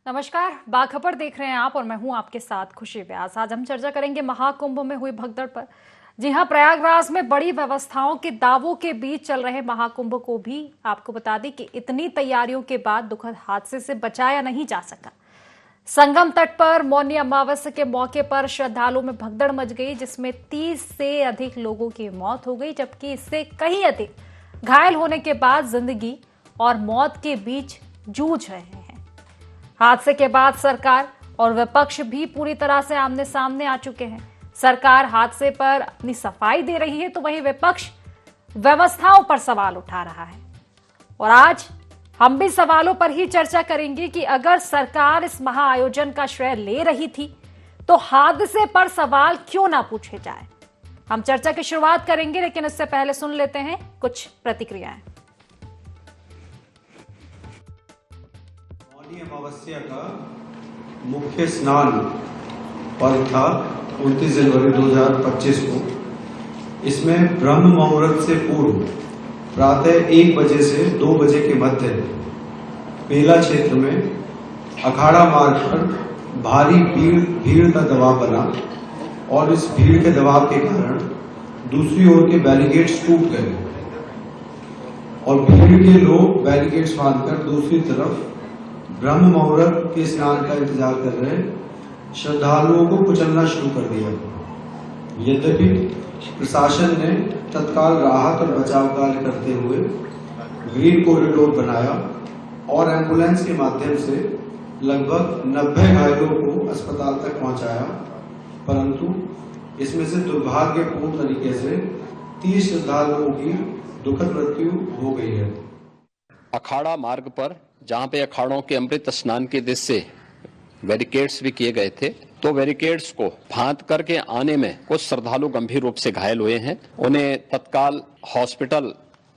नमस्कार, बाखबर देख रहे हैं आप और मैं हूं आपके साथ खुशी व्यास। आज हम चर्चा करेंगे महाकुंभ में हुई भगदड़ पर। जी हां, प्रयागराज में बड़ी व्यवस्थाओं के दावों के बीच चल रहे महाकुंभ को भी आपको बता दें कि इतनी तैयारियों के बाद दुखद हादसे से बचाया नहीं जा सका। संगम तट पर मौनी अमावस्या के मौके पर श्रद्धालुओं में भगदड़ मच गई, जिसमें 30 से अधिक लोगों की मौत हो गई, जबकि इससे कहीं अधिक घायल होने के बाद जिंदगी और मौत के बीच जूझ रहे हैं। हादसे के बाद सरकार और विपक्ष भी पूरी तरह से आमने सामने आ चुके हैं। सरकार हादसे पर अपनी सफाई दे रही है, तो वहीं विपक्ष व्यवस्थाओं पर सवाल उठा रहा है। और आज हम भी सवालों पर ही चर्चा करेंगे कि अगर सरकार इस महाआयोजन का श्रेय ले रही थी तो हादसे पर सवाल क्यों ना पूछे जाए। हम चर्चा की शुरुआत करेंगे, लेकिन इससे पहले सुन लेते हैं कुछ प्रतिक्रियाएं। मौनी अमावस्या का मुख्य स्नान पर्व था 29 जनवरी 2025 को। इसमें ब्रह्म मुहूर्त से पूर्व प्रातः 1 बजे से 2 बजे के मध्य बेला क्षेत्र में अखाड़ा मार्ग पर भारी भीड़ का दबाव बना और इस भीड़ के दबाव के कारण दूसरी ओर के बैरिकेड्स टूट गए और भीड़ के लोग बैरिकेड्स बांधकर दूसरी तरफ ब्रह्म मुहूर्त के स्नान का इंतजार कर रहे श्रद्धालुओं को कुचलना शुरू कर दिया। यद्यपि प्रशासन ने तत्काल राहत और बचाव कार्य करते हुए ग्रीन कॉरिडोर बनाया और एम्बुलेंस के माध्यम से लगभग 90 घायलों को अस्पताल तक पहुंचाया, परंतु इसमें से दुर्भाग्यपूर्ण तरीके से 30 श्रद्धालुओं की दुखद मृत्यु हो गई है। अखाड़ा मार्ग पर जहां पे अखाड़ों के अमृत स्नान के दृश्य से बैरिकेड्स भी किए गए थे, तो बैरिकेड्स को फांद करके आने में कुछ श्रद्धालु गंभीर रूप से घायल हुए हैं। उन्हें तत्काल हॉस्पिटल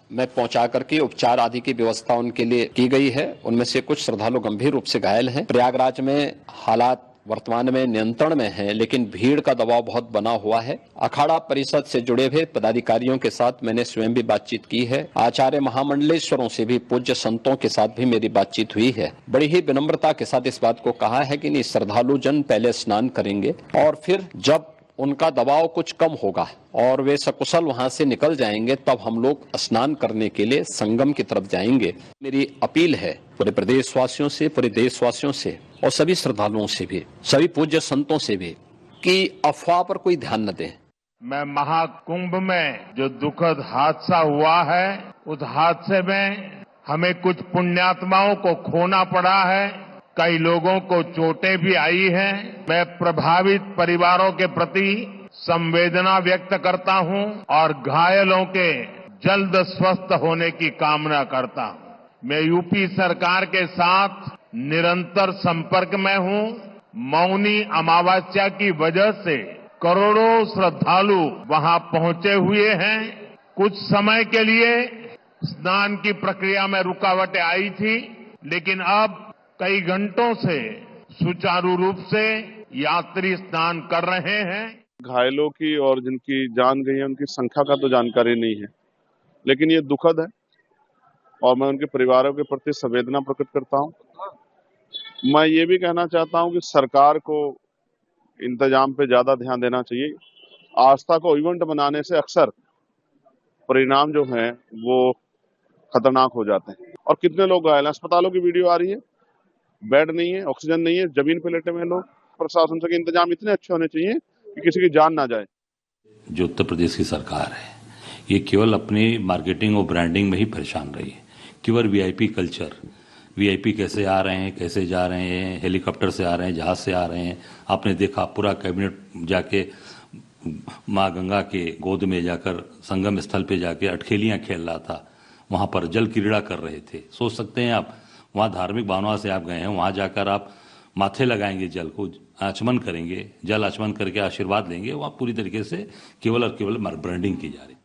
में पहुंचा करके उपचार आदि की व्यवस्था उनके लिए की गई है। उनमें से कुछ श्रद्धालु गंभीर रूप से घायल हैं। प्रयागराज में हालात वर्तमान में नियंत्रण में है, लेकिन भीड़ का दबाव बहुत बना हुआ है। अखाड़ा परिषद से जुड़े हुए पदाधिकारियों के साथ मैंने स्वयं भी बातचीत की है। आचार्य महामंडलेश्वरों से भी, पूज्य संतों के साथ भी मेरी बातचीत हुई है। बड़ी ही विनम्रता के साथ इस बात को कहा है कि नहीं, श्रद्धालु जन पहले स्नान करेंगे और फिर जब उनका दबाव कुछ कम होगा और वे सकुशल वहां से निकल जाएंगे, तब हम लोग स्नान करने के लिए संगम की तरफ जाएंगे। मेरी अपील है पूरे प्रदेशवासियों से, पूरे देशवासियों से और सभी श्रद्धालुओं से भी, सभी पूज्य संतों से भी, कि अफवाह पर कोई ध्यान न दें। मैं महाकुंभ में जो दुखद हादसा हुआ है, उस हादसे में हमें कुछ पुण्यात्माओं को खोना पड़ा है, कई लोगों को चोटें भी आई हैं। मैं प्रभावित परिवारों के प्रति संवेदना व्यक्त करता हूं और घायलों के जल्द स्वस्थ होने की कामना करता हूं। मैं यूपी सरकार के साथ निरंतर संपर्क में हूं। मौनी अमावस्या की वजह से करोड़ों श्रद्धालु वहां पहुंचे हुए हैं। कुछ समय के लिए स्नान की प्रक्रिया में रुकावटें आई थी, लेकिन अब कई घंटों से सुचारू रूप से यात्री स्नान कर रहे हैं। घायलों की और जिनकी जान गई है उनकी संख्या का तो जानकारी नहीं है, लेकिन ये दुखद है और मैं उनके परिवारों के प्रति संवेदना प्रकट करता हूं। मैं ये भी कहना चाहता हूं कि सरकार को इंतजाम पे ज्यादा ध्यान देना चाहिए। आस्था को इवेंट बनाने से अक्सर परिणाम जो हैं वो खतरनाक हो जाते हैं। और कितने लोग घायल हैं, अस्पतालों की वीडियो आ रही है, बेड नहीं है, ऑक्सीजन नहीं है, जमीन पे लेटे हुए लोग। प्रशासन से इंतजाम इतने अच्छे होने चाहिए कि किसी की जान ना जाए। जो उत्तर प्रदेश की सरकार है, ये केवल अपनी मार्केटिंग और ब्रांडिंग में ही परेशान रही है। केवल वीआईपी कल्चर, वीआईपी कैसे आ रहे हैं, कैसे जा रहे हैं, हेलीकॉप्टर से आ रहे हैं, जहाज से आ रहे हैं। आपने देखा पूरा कैबिनेट जाके माँ गंगा के गोद में जाकर संगम स्थल पे जाके अटखेलियां खेल रहा था, वहां पर जल क्रीड़ा कर रहे थे। सोच सकते हैं आप, वहां धार्मिक भावना से आप गए हैं, वहां जाकर आप माथे लगाएंगे, जल को आचमन करेंगे, जल आचमन करके आशीर्वाद लेंगे। वहां पूरी तरीके से केवल और केवल ब्रांडिंग की जा रही।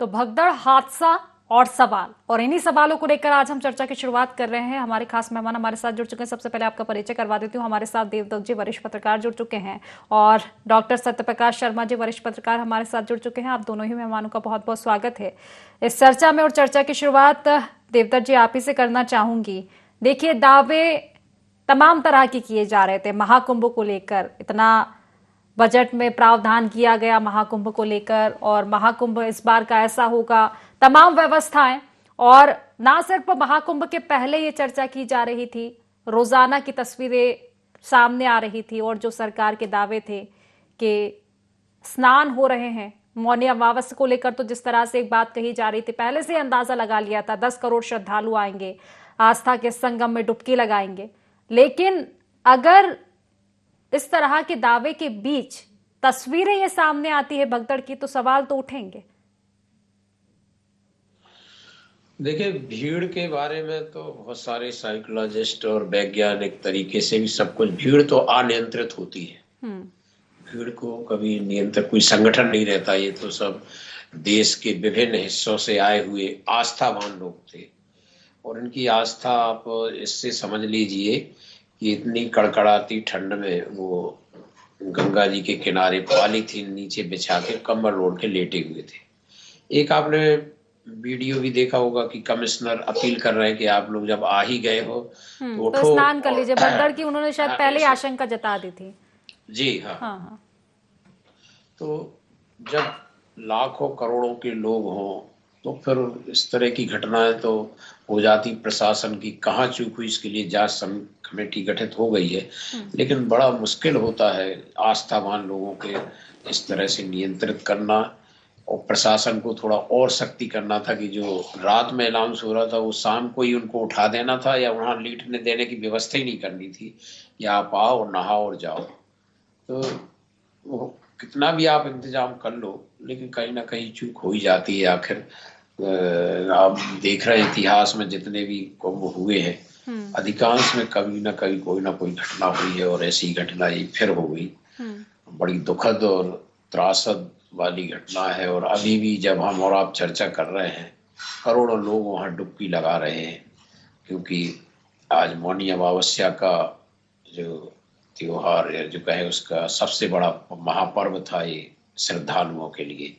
तो भगदड़, हादसा और सवाल, और इन्हीं सवालों को लेकर आज हम चर्चा की शुरुआत कर रहे हैं। हमारे खास मेहमान हमारे साथ जुड़ चुके हैं। सबसे पहले आपका परिचय करवा देती हूँ। हमारे साथ देवदत्त जी वरिष्ठ पत्रकार जुड़ चुके हैं और डॉक्टर सत्यप्रकाश शर्मा जी वरिष्ठ पत्रकार हमारे साथ जुड़ चुके हैं। आप दोनों ही मेहमानों का बहुत बहुत स्वागत है इस चर्चा में। और चर्चा की शुरुआत देवदत्त जी आप ही से करना चाहूंगी। देखिए, दावे तमाम तरह के किए जा रहे थे महाकुंभ को लेकर। इतना बजट में प्रावधान किया गया महाकुंभ को लेकर, और महाकुंभ इस बार का ऐसा होगा, तमाम व्यवस्थाएं। और ना सिर्फ महाकुंभ के पहले ये चर्चा की जा रही थी, रोजाना की तस्वीरें सामने आ रही थी, और जो सरकार के दावे थे कि स्नान हो रहे हैं, मौनी अमावस्या को लेकर तो जिस तरह से एक बात कही जा रही थी, पहले से अंदाजा लगा लिया था 10 करोड़ श्रद्धालु आएंगे, आस्था के संगम में डुबकी लगाएंगे। लेकिन अगर इस तरह के दावे के बीच तस्वीरें ये सामने आती है भगदड़ की, तो सवाल तो उठेंगे। देखिए, भीड़ के बारे में तो बहुत सारे साइकोलॉजिस्ट और वैज्ञानिक तरीके से भी सब कुछ, भीड़ तो अनियंत्रित होती है। भीड़ को कभी नियंत्रित कोई संगठन नहीं रहता। ये तो सब देश के विभिन्न हिस्सों से आए हुए आस्थावान लोग थे, और इनकी आस्था आप इससे समझ लीजिए कि इतनी कड़कड़ाती ठंड में वो गंगा जी के किनारे पॉलीथीन नीचे बिछा के कम्बल ओढ़ के लेटे हुए थे। एक आपने वीडियो भी देखा होगा कि कमिश्नर अपील कर रहे हैं कि आप लोग जब आ ही गए हो तो उठो, तो स्नान कर लीजिए। भगदड़ की उन्होंने शायद पहले ही आशंका जता दी थी। जी हाँ। हाँ। तो जब लाखों करोड़ों के लोग हों तो फिर इस तरह की घटनाएं तो हो जाती। प्रशासन की कहाँ चूक हुई, इसके लिए जांच कमेटी गठित हो गई है, लेकिन बड़ा मुश्किल होता है आस्थावान लोगों के इस तरह से नियंत्रित करना। और प्रशासन को थोड़ा और सख्ती करना था कि जो रात में अनाउंस हो रहा था वो शाम को ही उनको उठा देना था, या वहाँ लेटने देने की व्यवस्था ही नहीं करनी थी, या आप आओ और नहाओ और जाओ। तो वो कितना भी आप इंतजाम कर लो, लेकिन कहीं ना कहीं चूक हो ही जाती है। आखिर आप देख रहे हैं इतिहास में जितने भी कुंभ हुए हैं, अधिकांश में कभी ना कभी कोई ना कोई घटना हुई है, और ऐसी घटना ये फिर हो गई। बड़ी दुखद और त्रासद वाली घटना है। और अभी भी जब हम और आप चर्चा कर रहे हैं, करोड़ों लोग वहाँ डुबकी लगा रहे हैं, क्योंकि आज मौनी अमावस्या का जो त्योहार, या जो कहे उसका सबसे बड़ा महापर्व था ये श्रद्धालुओं के लिए।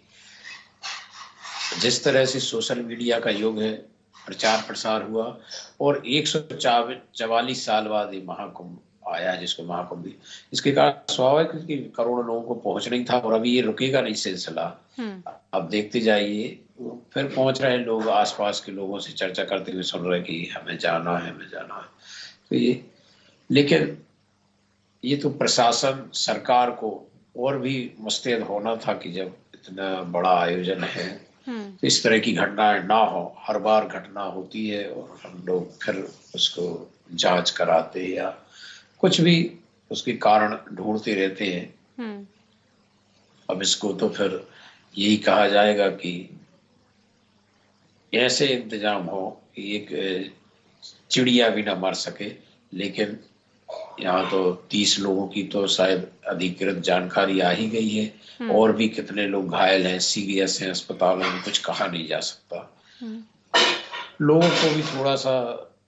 जिस तरह से सोशल मीडिया का युग है, प्रचार प्रसार हुआ, और 144 साल बाद ये महाकुंभ आया है, जिसको महाकुंभ, इसके कारण स्वाभाविक कि करोड़ों लोगों को पहुंचना ही था, और अभी ये रुकेगा नहीं सिलसिला। अब देखते जाइए, फिर पहुंच रहे हैं लोग, आसपास के लोगों से चर्चा करते हुए सुन रहे कि हमें जाना है, हमें जाना है। तो ये, लेकिन ये तो प्रशासन, सरकार को और भी मुस्तैद होना था कि जब इतना बड़ा आयोजन है तो इस तरह की घटनाएं ना हो। हर बार घटना होती है और हम लोग फिर उसको जांच कराते या कुछ भी उसके कारण ढूंढते रहते हैं। अब इसको तो फिर यही कहा जाएगा कि ऐसे इंतजाम हो कि एक चिड़िया भी ना मर सके। लेकिन यहाँ तो 30 लोगों की तो शायद अधिकृत जानकारी आ ही गई है, और भी कितने लोग घायल हैं, सीरियस हैं, अस्पतालों में, कुछ कहा नहीं जा सकता। लोगों को भी थोड़ा सा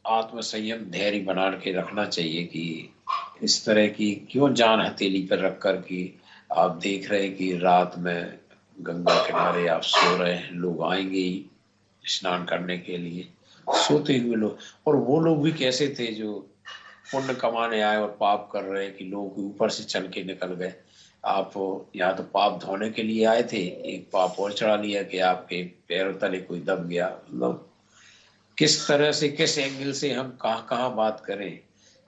आत्मसंयम, धैर्य बना के रखना चाहिए कि इस तरह की क्यों जान हथेली पर रखकर कि आप देख रहे हैं कि रात में गंगा किनारे आप सो रहे हैं, लोग आएंगे ही स्नान करने के लिए, सोते हुए लोग। और वो लोग भी कैसे थे जो पुण्य कमाने आए और पाप कर रहे हैं कि लोग ऊपर से चल के निकल गए। आप यहाँ तो पाप धोने के लिए आए थे, एक पाप और चढ़ा लिया कि आपके पैरों तले कोई दब गया। मतलब किस तरह से, किस एंगल से हम कहाँ बात करें,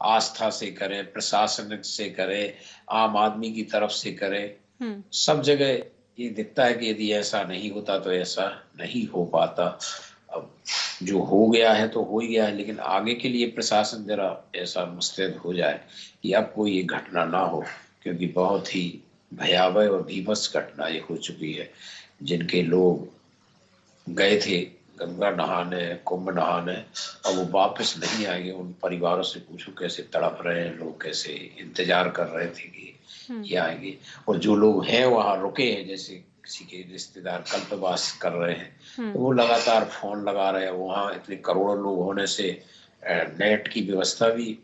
आस्था से करें, प्रशासन से करें, आम आदमी की तरफ से करें, सब जगह ये दिखता है कि यदि ऐसा नहीं होता तो ऐसा नहीं हो पाता। अब जो हो गया है तो हो ही गया है, लेकिन आगे के लिए प्रशासन जरा ऐसा मुस्तैद हो जाए कि अब कोई ये घटना ना हो, क्योंकि बहुत ही भयावह और भीभत्स घटना ये हो चुकी है। जिनके लोग गए थे गंगा नहाने, कुंभ नहाने, अब वो वापस नहीं आएंगे। उन परिवारों से पूछो कैसे तड़प रहे हैं लोग, कैसे इंतजार कर रहे थे कि ये आएंगे। और जो लोग हैं वहाँ रुके हैं, जैसे किसी के रिश्तेदार कल्पवास कर रहे हैं, तो वो लगातार फोन लगा रहे हैं। वहाँ इतने करोड़ों लोग होने से नेट की व्यवस्था भी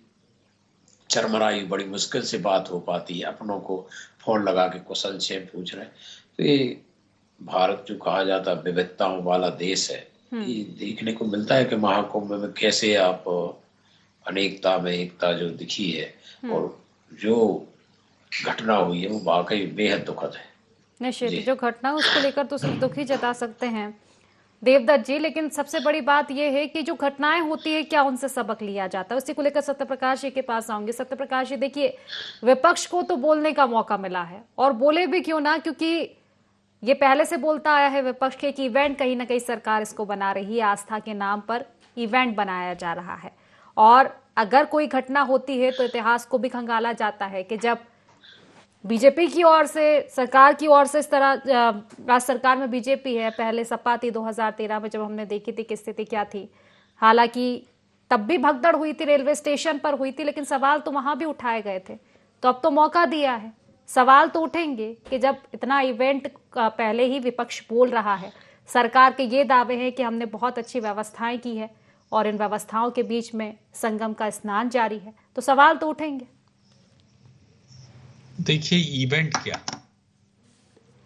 चरमराई, बड़ी मुश्किल से बात हो पाती है। अपनों को फोन लगा के कुशल क्षेम पूछ रहे हैं। तो ये भारत जो कहा जाता विविधताओं वाला देश है, ये देखने को मिलता है कि महाकुंभ में कैसे आप अनेकता में एकता जो दिखी है और जो घटना हुई है वो वाकई बेहद दुखद है। निश्चित जी। जो घटना है उसको लेकर तो सिर्फ दुख ही जता सकते हैं देवदत्त जी, लेकिन सबसे बड़ी बात यह है कि जो घटनाएं होती है क्या उनसे सबक लिया जाता है, उसी को लेकर सत्यप्रकाश जी के पास आऊंगे। सत्यप्रकाश जी देखिए, विपक्ष को तो बोलने का मौका मिला है और बोले भी क्यों ना, क्योंकि ये पहले से बोलता आया है विपक्ष के कि इवेंट कहीं ना कहीं सरकार इसको बना रही है, आस्था के नाम पर इवेंट बनाया जा रहा है। और अगर कोई घटना होती है तो इतिहास को भी खंगाला जाता है कि जब बीजेपी की ओर से, सरकार की ओर से, इस तरह राज्य सरकार में बीजेपी है, पहले सपा थी 2013 में जब हमने देखी थी कि स्थिति क्या थी। हालांकि तब भी भगदड़ हुई थी, रेलवे स्टेशन पर हुई थी, लेकिन सवाल तो वहां भी उठाए गए थे। तो अब तो मौका दिया है, सवाल तो उठेंगे कि जब इतना इवेंट पहले ही विपक्ष बोल रहा है, सरकार के ये दावे हैं कि हमने बहुत अच्छी व्यवस्थाएं की है और इन व्यवस्थाओं के बीच में संगम का स्नान जारी है, तो सवाल तो उठेंगे। देखिए, इवेंट क्या,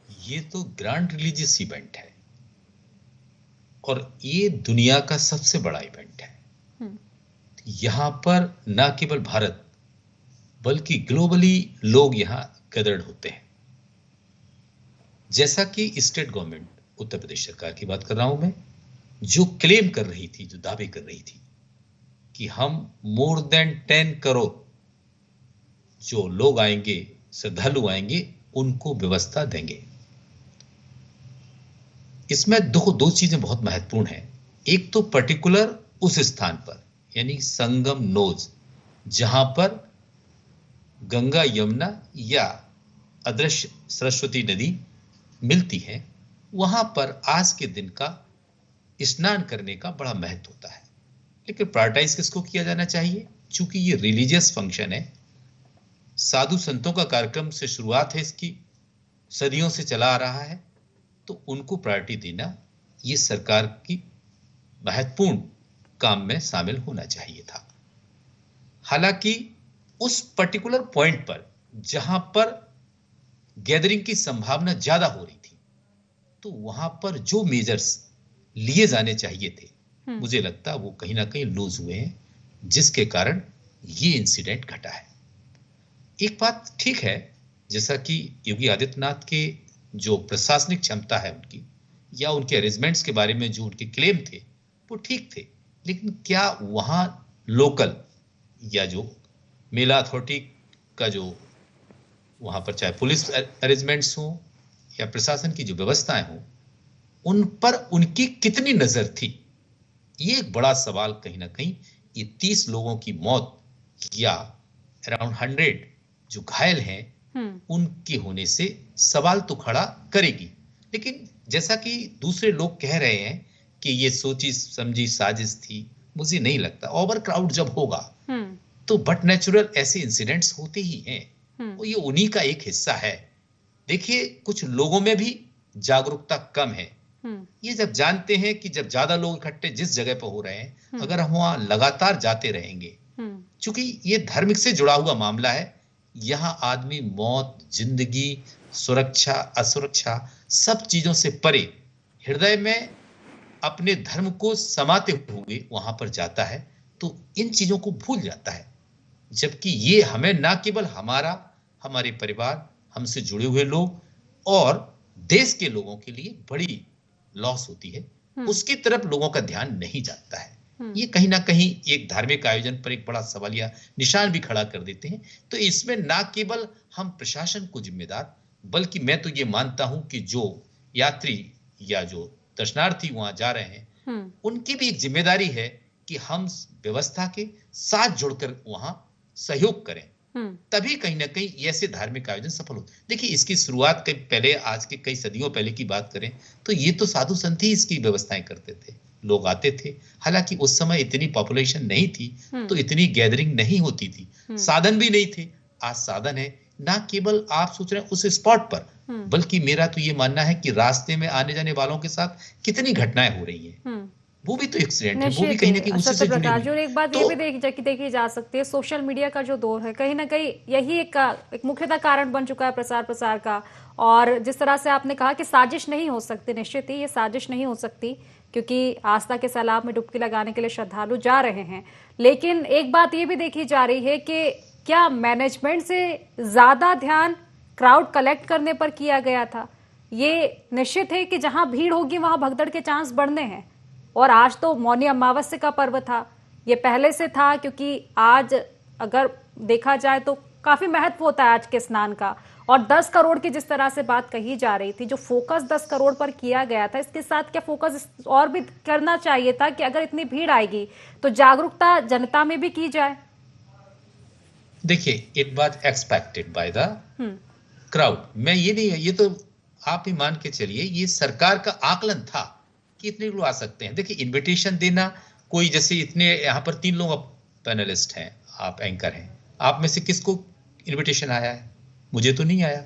ये तो ग्रैंड रिलीजियस इवेंट है और ये दुनिया का सबसे बड़ा इवेंट है। यहां पर न केवल भारत बल्कि ग्लोबली लोग यहां गैदर्ड होते हैं। जैसा कि स्टेट गवर्नमेंट उत्तर प्रदेश सरकार की बात कर रहा हूं मैं, जो क्लेम कर रही थी, जो दावे कर रही थी कि हम मोर देन 10 करोड़ जो लोग आएंगे, श्रद्धालु आएंगे, उनको व्यवस्था देंगे। इसमें दो चीजें बहुत महत्वपूर्ण हैं। एक तो पर्टिकुलर उस स्थान पर, यानी संगम नोज, जहां पर गंगा यमुना या अदृश्य सरस्वती नदी मिलती है, वहां पर आज के दिन का स्नान करने का बड़ा महत्व होता है। लेकिन प्रायोरिटाइज किसको किया जाना चाहिए? चूंकि ये रिलीजियस फंक्शन है, साधु संतों का कार्यक्रम से शुरुआत है, इसकी सदियों से चला आ रहा है, तो उनको प्रायोरिटी देना ये सरकार की महत्वपूर्ण काम में शामिल होना चाहिए था। हालांकि उस पर्टिकुलर पॉइंट पर जहां पर गैदरिंग की संभावना ज्यादा हो रही थी, तो वहां पर जो मेजर्स लिए जाने चाहिए थे, मुझे लगता वो कहीं ना कहीं लूज हुए हैं, जिसके कारण ये इंसिडेंट घटा है। एक बात ठीक है, जैसा कि योगी आदित्यनाथ के जो प्रशासनिक क्षमता है उनकी, या उनके अरेंजमेंट्स के बारे में जो उनके क्लेम थे वो ठीक थे, लेकिन क्या वहां लोकल या जो मेला अथॉरिटी का जो वहां पर चाहे पुलिस अरेंजमेंट्स हो या प्रशासन की जो व्यवस्थाएं हो, उन पर उनकी कितनी नजर थी? ये एक बड़ा सवाल कहीं ना कहीं ये 30 लोगों की मौत या अराउंड 100 जो घायल हैं उनके होने से सवाल तो खड़ा करेगी। लेकिन जैसा कि दूसरे लोग कह रहे हैं कि ये सोची समझी साजिश थी, मुझे नहीं लगता। ओवर क्राउड जब होगा तो बट नेचुरल ऐसे इंसिडेंट्स होते ही हैं, और ये उन्हीं का एक हिस्सा है। देखिए, कुछ लोगों में भी जागरूकता कम है। ये जब जानते हैं कि जब ज्यादा लोग इकट्ठे जिस जगह पर हो रहे हैं, अगर हम वहां लगातार जाते रहेंगे, क्योंकि ये धार्मिक से जुड़ा हुआ मामला है, यहां आदमी मौत, जिंदगी, सुरक्षा, असुरक्षा, सब चीजों से परे हृदय में अपने धर्म को समाते हुए वहां पर जाता है, तो इन चीजों को भूल जाता है। जबकि ये हमें ना केवल हमारे परिवार, हमसे जुड़े हुए लोग और देश के लोगों के लिए बड़ी लॉस होती है, उसकी तरफ लोगों का ध्यान नहीं जाता है। ये कहीं ना कहीं एक धार्मिक आयोजन पर एक बड़ा सवालिया निशान भी खड़ा कर देते हैं। तो इसमें ना केवल हम प्रशासन को जिम्मेदार, बल्कि मैं तो ये मानता हूं कि जो यात्री या जो दर्शनार्थी वहां जा रहे हैं, उनकी भी एक जिम्मेदारी है कि हम व्यवस्था के साथ जुड़कर वहां सहयोग करें, तभी कहीं ना कहीं ऐसे धार्मिक आयोजन सफल हो। देखिए, इसकी शुरुआत कई पहले, आज के कई सदियों पहले की बात करें तो ये तो साधु संत ही इसकी व्यवस्थाएं करते थे, लोग आते थे। हालांकि उस समय इतनी पॉपुलेशन नहीं थी, तो इतनी गैदरिंग नहीं होती थी, साधन भी नहीं थे। आज साधन है, ना केवल आप सोच रहे हैं उस स्पॉट पर, बल्कि मेरा तो ये मानना है कि रास्ते में आने जाने वालों के साथ कितनी घटनाएं हो रही हैं, वो भी तो एक्सीडेंट है, वो भी कहीं ना कहीं उससे जुड़ी हुई है। और एक बात ये भी देखी जा सकती है, सोशल मीडिया का जो दौर है, कहीं ना कहीं यही एक मुख्यतः कारण बन चुका है प्रसार का। और जिस तरह से आपने कहा कि साजिश नहीं हो सकती, निश्चित ही ये साजिश नहीं हो सकती, क्योंकि आस्था के सैलाब में डुबकी लगाने के लिए श्रद्धालु जा रहे हैं। लेकिन एक बात ये भी देखी जा रही है कि क्या मैनेजमेंट से ज्यादा ध्यान क्राउड कलेक्ट करने पर किया गया था? ये निश्चित है कि जहां भीड़ होगी वहां भगदड़ के चांस बढ़ने हैं। और आज तो मौनी अमावस्या का पर्व था, ये पहले से था, क्योंकि आज अगर देखा जाए तो काफी महत्व होता है आज के स्नान का। और 10 करोड़ की जिस तरह से बात कही जा रही थी, जो फोकस 10 करोड़ पर किया गया था, इसके साथ क्या फोकस और भी करना चाहिए था कि अगर इतनी भीड़ आएगी तो जागरूकता जनता में भी की जाए? देखिए, एक बात एक्सपेक्टेड बाय द क्राउड, मैं ये नहीं, ये तो आप ही मान के चलिए ये सरकार का आकलन था कि इतने लोग आ सकते हैं। देखिए, इनविटेशन देना, कोई जैसे इतने यहाँ पर 3 लोग पैनलिस्ट हैं, आप एंकर हैं, आप में से किसको इनविटेशन आया है? मुझे तो नहीं आया।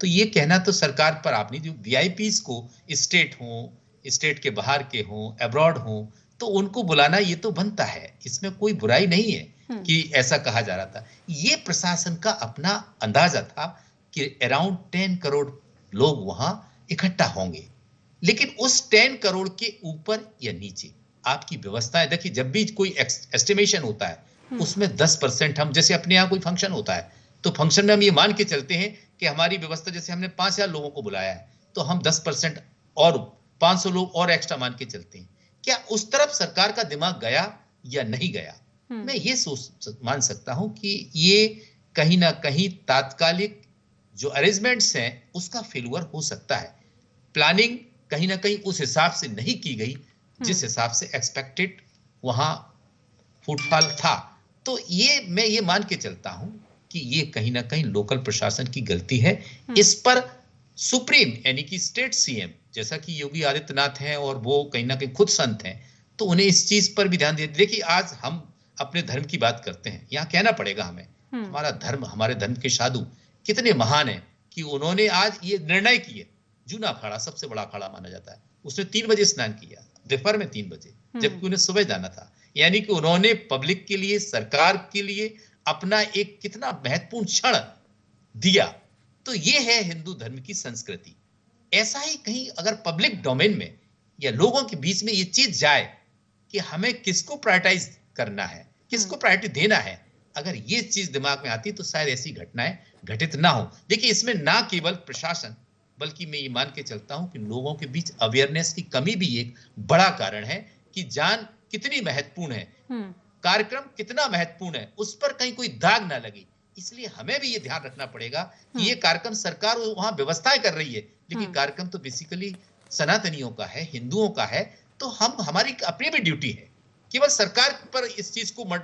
तो ये कहना तो सरकार पर आप नहीं, जो वीआईपीज को स्टेट हो, स्टेट के बाहर के हो, अब्रॉड हो, तो उनको बुलाना ये तो बनता है, इसमें कोई बुराई नहीं है कि ऐसा कहा जा रहा था। ये प्रशासन का अपना अंदाजा था कि अराउंड 10 करोड़ लोग वहां इकट्ठा होंगे, लेकिन उस 10 करोड़ के ऊपर या नीचे आपकी व्यवस्थाएं देखिए। जब भी कोई एस्टिमेशन होता है उसमें 10% हम, जैसे अपने यहाँ कोई फंक्शन होता है तो फंक्शन में हम ये मान के चलते हैं कि हमारी व्यवस्था, जैसे हमने 5000 लोगों को बुलाया है तो हम 10% और 500 लोग और एक्स्ट्रा मान के चलते हैं। क्या उस तरफ सरकार का दिमाग गया या नहीं गया? मैं ये मान सकता हूं कि ये कहीं ना कहीं तात्कालिक जो अरेंजमेंट्स हैं उसका फेल्यूर हो सकता है। प्लानिंग कहीं ना कहीं उस हिसाब से नहीं की गई जिस हिसाब से एक्सपेक्टेड वहां फुटफॉल था। तो ये मैं ये मान के चलता हूं कि ये कहीं ना कहीं लोकल प्रशासन की गलती है। इस पर सुप्रीम यानी कि स्टेट सीएम जैसा कि योगी आदित्यनाथ हैं और वो कहीं ना कहीं खुद संत हैं, तो उन्हें इस चीज पर भी ध्यान दिया। देखिए, आज हम अपने धर्म की बात करते हैं, यहाँ कहना पड़ेगा हमें, हमारा धर्म, हमारे धर्म के साधु कितने महान हैं कि उन्होंने आज ये निर्णय किए। जूना अखाड़ा सबसे बड़ा अखाड़ा माना जाता है, उसने 3 बजे स्नान किया, दोपहर में 3 बजे, जबकि उन्हें सुबह जाना था। यानी कि उन्होंने पब्लिक के लिए, सरकार के लिए अपना एक कितना महत्वपूर्ण क्षण दिया। तो ये है हिंदू धर्म की संस्कृति। ऐसा ही कहीं अगर पब्लिक डोमेन में या लोगों के बीच में ये चीज जाए कि हमें किसको प्रायोरिटाइज करना है, किसको प्रायोरिटी देना है, अगर ये चीज दिमाग में आती तो शायद ऐसी घटनाएं घटित ना हो। देखिए, इसमें ना केवल प्रशासन बल्कि मैं ये मान के चलता हूं कि लोगों के बीच अवेयरनेस की कमी भी एक बड़ा कारण है कि जान कितनी महत्वपूर्ण है, कार्यक्रम कितना महत्वपूर्ण है, उस पर कहीं कोई दाग ना लगे। इसलिए हमें भी ये ध्यान रखना पड़ेगा कि ये कार्यक्रम सरकार वहां व्यवस्थाएं कर रही है, लेकिन कार्यक्रम तो बेसिकली सनातनियों का है, हिंदुओं का है। तो हम, हमारी अपनी भी ड्यूटी है। केवल सरकार पर इस चीज को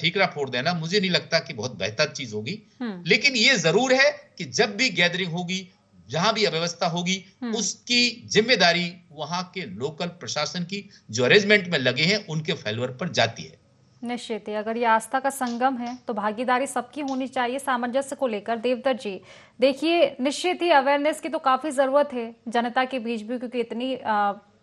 ठीकरा फोड़ देना मुझे नहीं लगता कि बहुत बेहतर चीज होगी। लेकिन ये जरूर है कि जब भी गैदरिंग होगी, जहां भी अव्यवस्था होगी, उसकी जिम्मेदारी वहां के लोकल प्रशासन की, जो अरेंजमेंट में लगे हैं उनके फेल्यूर पर जाती है। निश्चित ही अगर ये आस्था का संगम है तो भागीदारी सबकी होनी चाहिए सामंजस्य को लेकर। देवदत्त जी, देखिए, निश्चित ही अवेयरनेस की तो काफी जरूरत है जनता के बीच भी, क्योंकि इतनी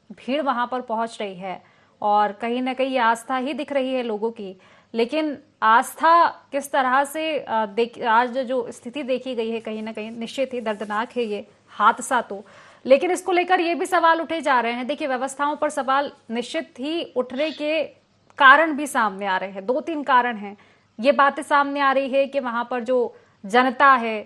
भीड़ वहां पर पहुंच रही है और कहीं ना कहीं आस्था ही दिख रही है लोगों की। लेकिन आस्था किस तरह से आज जो स्थिति देखी गई है कहीं ना कहीं निश्चित ही दर्दनाक है ये हादसा तो। लेकिन इसको लेकर ये भी सवाल उठे जा रहे हैं। देखिए, व्यवस्थाओं पर सवाल निश्चित ही उठने के कारण भी सामने आ रहे हैं। 2-3 कारण हैं। ये बातें सामने आ रही है कि वहां पर जो जनता है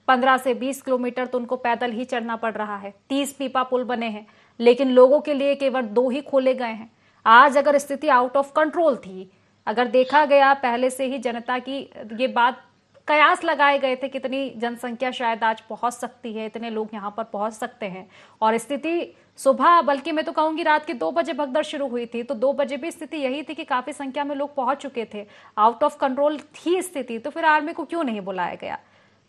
15 से 20 किलोमीटर तो उनको पैदल ही चढ़ना पड़ रहा है। 30 पीपा पुल बने हैं, लेकिन लोगों के लिए केवल 2 ही खोले गए हैं। आज अगर स्थिति आउट ऑफ कंट्रोल थी, अगर देखा गया पहले से ही जनता की, ये बात कयास लगाए गए थे कितनी जनसंख्या शायद आज पहुंच सकती है, इतने लोग यहां पर पहुंच सकते हैं, और स्थिति सुबह, बल्कि मैं तो कहूंगी रात के 2 बजे भगदड़ शुरू हुई थी, तो 2 बजे भी स्थिति यही थी कि काफी संख्या में लोग पहुंच चुके थे, आउट ऑफ कंट्रोल थी स्थिति, तो फिर आर्मी को क्यों नहीं बुलाया गया?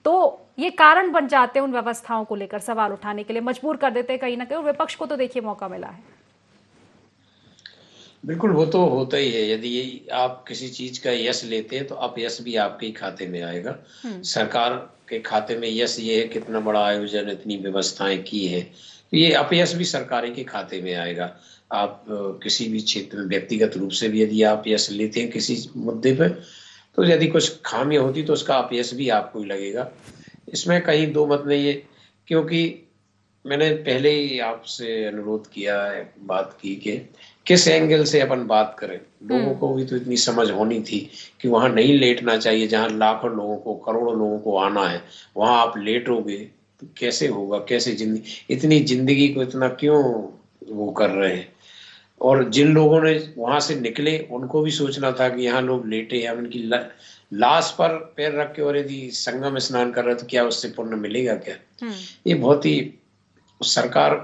तो ये कारण बन जाते हैं उन व्यवस्थाओं को लेकर सवाल उठाने के लिए, मजबूर कर देते हैं कहीं ना कहीं, और विपक्ष को तो देखिए मौका मिला है। बिल्कुल, वो तो होता ही है। यदि आप किसी चीज का यश लेते हैं तो अपयश भी आपके ही खाते में आएगा। सरकार के खाते में यश ये है कितना बड़ा आयोजन, इतनी व्यवस्थाएं की है, तो ये अपयश भी सरकार के खाते में आएगा। आप किसी भी क्षेत्र में व्यक्तिगत रूप से भी यदि आप यश लेते हैं किसी मुद्दे पे, तो यदि कुछ खामियां होती तो उसका अपयश भी आपको ही लगेगा। इसमें कहीं दो मत नहीं है, क्योंकि मैंने पहले ही आपसे अनुरोध किया है, बात की कि किस एंगल से अपन बात करें। लोगों को भी तो इतनी समझ होनी थी कि वहां नहीं लेटना चाहिए, जहां लाखों लोगों को, करोड़ों लोगों को आना है, वहां आप लेटोगे तो कैसे होगा, कैसे जिंदगी, इतनी जिंदगी को इतना क्यों वो कर रहे हैं। और जिन लोगों ने वहां से निकले उनको भी सोचना था कि यहाँ लोग लेटे हैं, उनकी लाश पर पैर रख के और यदि संगम स्नान कर रहे तो क्या उससे पुण्य मिलेगा क्या। ये बहुत ही सरकार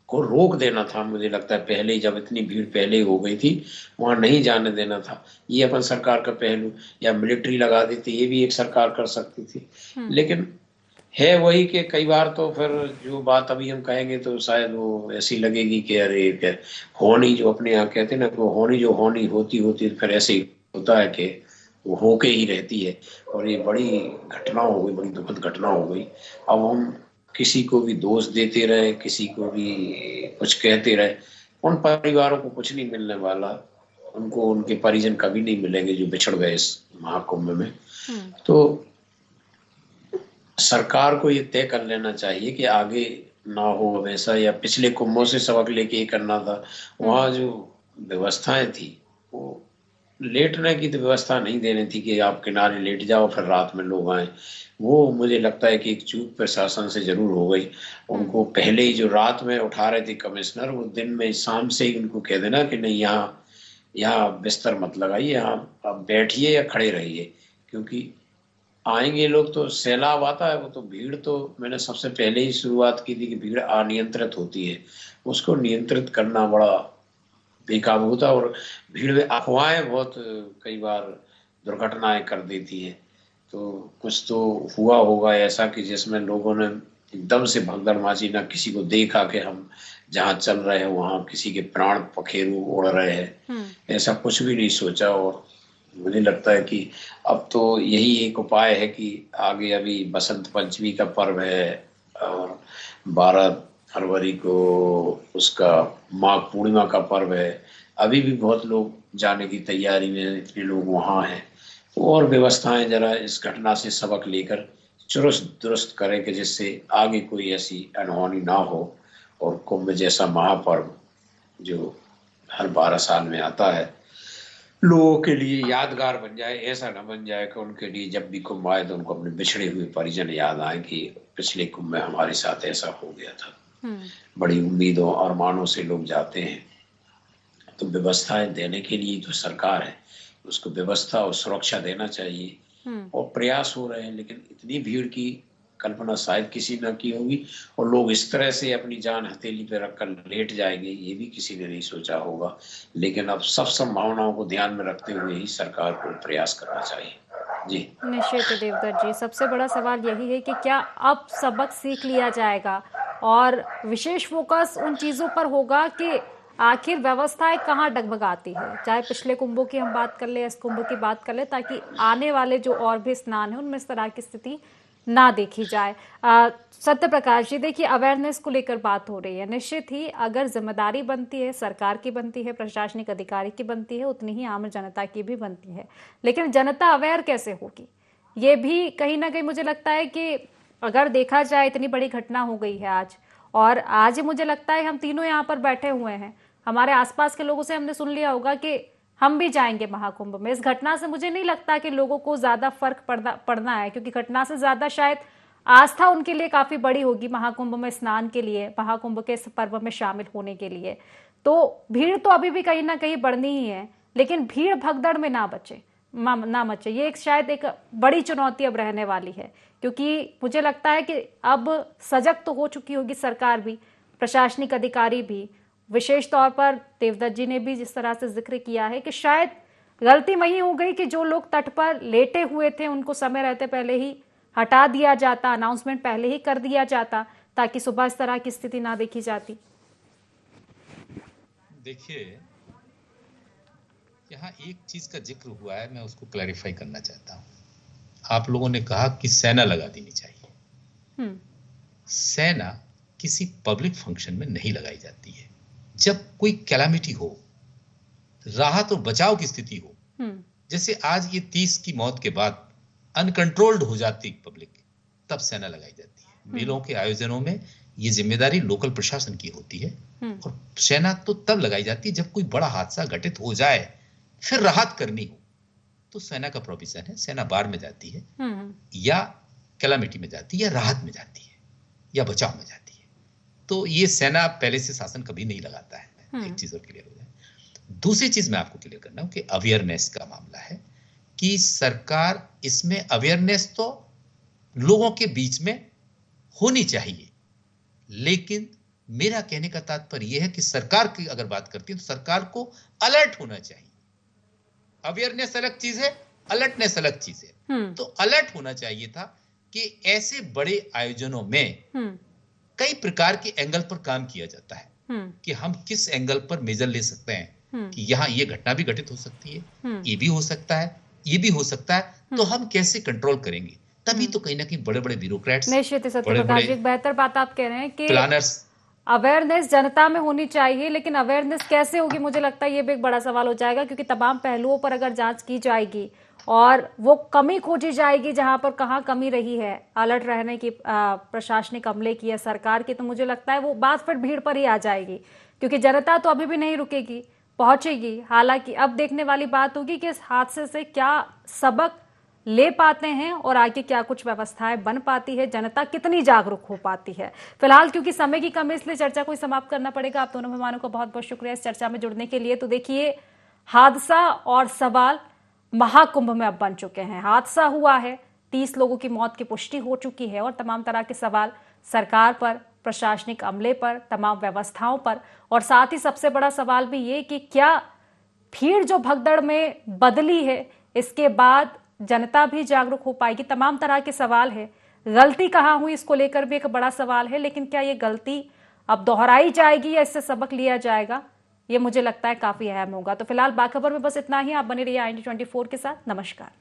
को रोक देना था, मुझे लगता है पहले ही, जब इतनी भीड़ पहले हो गई थी, वहां नहीं जाने देना था। ये अपन सरकार का पहलू, या मिलिट्री लगा देती, ये भी एक सरकार कर सकती थी। लेकिन है वही कि कई बार तो फिर जो बात अभी हम कहेंगे तो शायद वो ऐसी लगेगी कि अरे क्या होनी, जो अपने यहाँ कहते हैं ना, वो होनी जो होनी होती होती फिर ऐसे ही होता है कि वो होके ही रहती है। और ये बड़ी घटना हो गई, बड़ी दुखद घटना हो गई। अब हम किसी को भी दोष देते रहे, किसी को भी कुछ कहते रहे, उन परिवारों को कुछ नहीं मिलने वाला, उनको उनके परिजन कभी नहीं मिलेंगे जो बिछड़ गए इस महाकुंभ में। तो सरकार को ये तय कर लेना चाहिए कि आगे ना हो वैसा, या पिछले कुंभों से सबक लेके ये करना था। वहां जो व्यवस्थाएं थी, वो लेटने की तो व्यवस्था नहीं देनी थी कि आप किनारे लेट जाओ फिर रात में लोग आए। वो मुझे लगता है कि एक चूक प्रशासन से जरूर हो गई। उनको पहले ही जो रात में उठा रहे थे कमिश्नर, वो दिन में शाम से ही उनको कह देना कि नहीं, यहाँ बिस्तर मत लगाइए, यहाँ आप बैठिए या खड़े रहिए, क्योंकि आएंगे लोग तो सैलाब आता है। वो तो भीड़, तो मैंने सबसे पहले ही शुरुआत की थी कि भीड़ अनियंत्रित होती है, उसको नियंत्रित करना बड़ा बेकाबू था। और भीड़ में अफवाहें बहुत कई बार दुर्घटनाएं कर देती है। तो कुछ तो हुआ होगा ऐसा कि जिसमें लोगों ने एकदम से भगदड़ मची, ना किसी को देखा कि हम जहाँ चल रहे हैं वहां किसी के प्राण पखेरु उड़ रहे हैं, ऐसा कुछ भी नहीं सोचा। और मुझे लगता है कि अब तो यही एक उपाय है कि आगे अभी बसंत पंचमी का पर्व है और 12 फरवरी को उसका माघ पूर्णिमा का पर्व है। अभी भी बहुत लोग जाने की तैयारी में, इतने लोग वहां हैं। और व्यवस्थाएं जरा इस घटना से सबक लेकर चुस्त दुरुस्त करें कि जिससे आगे कोई ऐसी अनहोनी ना हो, और कुंभ जैसा महापर्व जो हर 12 साल में आता है लोगों के लिए यादगार बन जाए। ऐसा न बन जाए कि उनके लिए जब भी कुंभ आए तो उनको अपने बिछड़े हुए परिजन याद आए कि पिछले कुंभ में हमारे साथ ऐसा हो गया था। बड़ी उम्मीदों और अरमानों से लोग जाते हैं, तो व्यवस्थाएं देने के लिए जो सरकार है उसको व्यवस्था और सुरक्षा देना चाहिए। और प्रयास हो रहे हैं, लेकिन इतनी भीड़ की कल्पना शायद किसी न की होगी, और लोग इस तरह से अपनी जान हथेली पे रखकर लेट जाएंगे, ये भी किसी ने नहीं सोचा होगा। लेकिन अब सब संभावनाओं को ध्यान में रखते हुए ही सरकार को प्रयास करना चाहिए। जी निश्चित देवदत्त जी, सबसे बड़ा सवाल यही है कि क्या अब सबक सीख लिया जाएगा और विशेष फोकस उन चीजों पर होगा कि आखिर व्यवस्थाएं कहाँ डगमगाती है, चाहे पिछले कुंभों की हम बात कर ले, इस कुंभ की बात कर ले, ताकि आने वाले जो और भी स्नान है उनमें इस तरह की स्थिति ना देखी जाए। सत्य प्रकाश जी, देखिए अवेयरनेस को लेकर बात हो रही है, निश्चित ही अगर जिम्मेदारी बनती है, सरकार की बनती है, प्रशासनिक अधिकारी की बनती है, उतनी ही आम जनता की भी बनती है। लेकिन जनता अवेयर कैसे होगी, ये भी कहीं ना कहीं मुझे लगता है कि अगर देखा जाए इतनी बड़ी घटना हो गई है आज, और आज मुझे लगता है हम तीनों यहाँ पर बैठे हुए हैं, हमारे आसपास के लोगों से हमने सुन लिया होगा कि हम भी जाएंगे महाकुंभ में। इस घटना से मुझे नहीं लगता कि लोगों को ज्यादा फर्क पड़ना है, क्योंकि घटना से ज्यादा शायद आस्था उनके लिए काफी बड़ी होगी महाकुंभ में स्नान के लिए, महाकुंभ के इस पर्व में शामिल होने के लिए। तो भीड़ तो अभी भी कहीं ना कहीं बढ़नी ही है, लेकिन भीड़ भगदड़ में ना मचे, ये शायद एक बड़ी चुनौती अब रहने वाली है। क्योंकि मुझे लगता है कि अब सजग तो हो चुकी होगी सरकार भी, प्रशासनिक अधिकारी भी, विशेष तौर पर देवदत्त जी ने भी जिस तरह से जिक्र किया है कि शायद गलती वही हो गई कि जो लोग तट पर लेटे हुए थे उनको समय रहते पहले ही हटा दिया जाता, अनाउंसमेंट पहले ही कर दिया जाता, ताकि सुबह इस तरह की स्थिति ना देखी जाती। देखिए, यहाँ एक चीज का जिक्र हुआ है, मैं उसको क्लैरिफाई करना चाहता हूं। आप लोगों ने कहा कि सेना लगा देनी चाहिए। सेना किसी पब्लिक फंक्शन में नहीं लगाई जाती है। जब कोई कैलामिटी हो, राहत और बचाव की स्थिति हो, जैसे आज ये 30 की मौत के बाद अनकंट्रोल्ड हो जाती पब्लिक, तब सेना लगाई जाती है। मेलों के आयोजनों में ये जिम्मेदारी लोकल प्रशासन की होती है और सेना तो तब लगाई जाती है जब कोई बड़ा हादसा घटित हो जाए, फिर राहत करनी हो तो सेना का प्रोविजन है, सेना बाढ़ में जाती है या कैलामिटी में जाती है या राहत में जाती है या बचाव में जाती है। तो ये सेना पहले से शासन कभी नहीं लगाता है। एक चीज और क्लियर हो जाए। दूसरी चीज मैं आपको क्लियर करना हूं कि अवेयरनेस का मामला है कि सरकार इसमें अवेयरनेस तो लोगों के बीच में होनी चाहिए, लेकिन मेरा कहने का तात्पर्य यह है कि सरकार की अगर बात करती है तो सरकार को अलर्ट होना चाहिए। अवेयरनेस अलग चीज है, अलर्टनेस अलग चीज है। तो अलर्ट होना चाहिए था कि ऐसे बड़े आयोजनों में कई प्रकार के एंगल पर काम किया जाता है कि हम किस एंगल पर मेजर ले सकते हैं कि यहां ये घटना भी घटित हो सकती है, ये भी हो सकता है, ये भी हो सकता है, तो हम कैसे कंट्रोल करेंगे। तभी तो कहीं ना कहीं बड़े बड़े ब्यूरोक्रेट्स, बड़े एक बेहतर बात आप कह रहे हैं कि प्लानर्स, अवेयरनेस जनता में होनी चाहिए, लेकिन अवेयरनेस कैसे होगी मुझे लगता है ये भी एक बड़ा सवाल हो जाएगा, क्योंकि तमाम पहलुओं पर अगर जांच की जाएगी और वो कमी खोजी जाएगी जहां पर कहाँ कमी रही है अलर्ट रहने की, प्रशासनिक अमले की या सरकार की, तो मुझे लगता है वो बात फिर भीड़ पर ही आ जाएगी, क्योंकि जनता तो अभी भी नहीं रुकेगी, पहुंचेगी। हालांकि अब देखने वाली बात होगी कि इस हादसे से क्या सबक ले पाते हैं और आगे क्या कुछ व्यवस्थाएं बन पाती है, जनता कितनी जागरूक हो पाती है। फिलहाल क्योंकि समय की कमी इसलिए चर्चा को समाप्त करना पड़ेगा। आप दोनों मेहमानों का बहुत बहुत शुक्रिया इस चर्चा में जुड़ने के लिए। तो देखिए, हादसा और सवाल महाकुंभ में अब बन चुके हैं। हादसा हुआ है, 30 लोगों की मौत की पुष्टि हो चुकी है और तमाम तरह के सवाल सरकार पर, प्रशासनिक अमले पर, तमाम व्यवस्थाओं पर, और साथ ही सबसे बड़ा सवाल भी ये कि क्या भीड़ जो भगदड़ में बदली है इसके बाद जनता भी जागरूक हो पाएगी। तमाम तरह के सवाल है। गलती कहाँ हुई इसको लेकर भी एक बड़ा सवाल है, लेकिन क्या ये गलती अब दोहराई जाएगी या इससे सबक लिया जाएगा, ये मुझे लगता है काफी अहम होगा। तो फिलहाल बाखबर में बस इतना ही। आप बने रहिए IND 24 के साथ। नमस्कार।